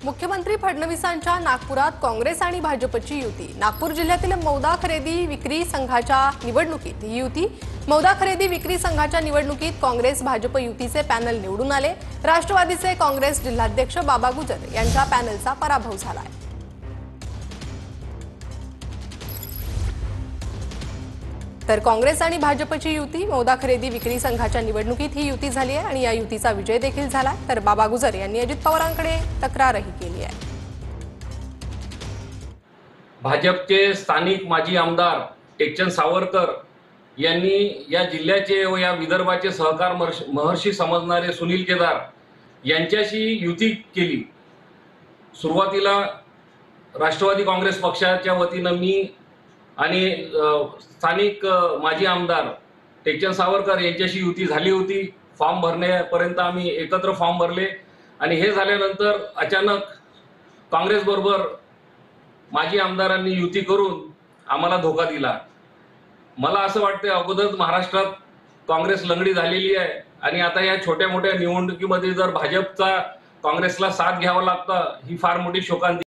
मुख्यमंत्री फडणवीसांच्या नागपुरात काँग्रेस आणि भाजपची युती। नागपूर जिल्ह्यातील मौदा खरेदी विक्री संघाच्या निवडणुकीत ही युती। मौदा खरेदी विक्री संघाच्या निवडणुकीत काँग्रेस भाजप युतीचे पॅनल निवडून आले। राष्ट्रवादीचे काँग्रेस जिल्हाध्यक्ष बाबा गुजर यांच्या पॅनलचा पराभव झाला। तर काँग्रेस आणि भाजपची युती मौदा खरेदी विक्री संघाच्या निवडणुकीत ही युती झाली आहे आणि या युतीचा विजय देखील झाला। तर बाबा गुजर यांनी अजित पवारांकडे तक्रारही केली आहे। भाजपचे स्थानिक माजी आमदार टेकचंद सावरकर यांनी या जिल्ह्याचे व या विदर्भाचे सहकार महर्षी समजणारे सुनील केदार यांच्याशी युती केली। सुरुवातीला राष्ट्रवादी काँग्रेस पक्षाच्या वतीने मी आणि स्थानिक माजी आमदार टेकचंद सावरकर यांच्याशी युती झाली होती। फॉर्म भरण्यापर्यंत आम्ही एकत्र फॉर्म भरले आणि हे झाल्यानंतर अचानक काँग्रेस बरोबर माजी आमदारांनी युती करून आम्हाला धोका दिला। मला असं वाटतं अगोदरच महाराष्ट्रात काँग्रेस लंगडी झालेली आहे आणि आता या छोट्या मोठ्या निवडणुकीमध्ये जर भाजपचा काँग्रेसला साथ घ्यावा लागतं ही फार मोठी शोकांतिका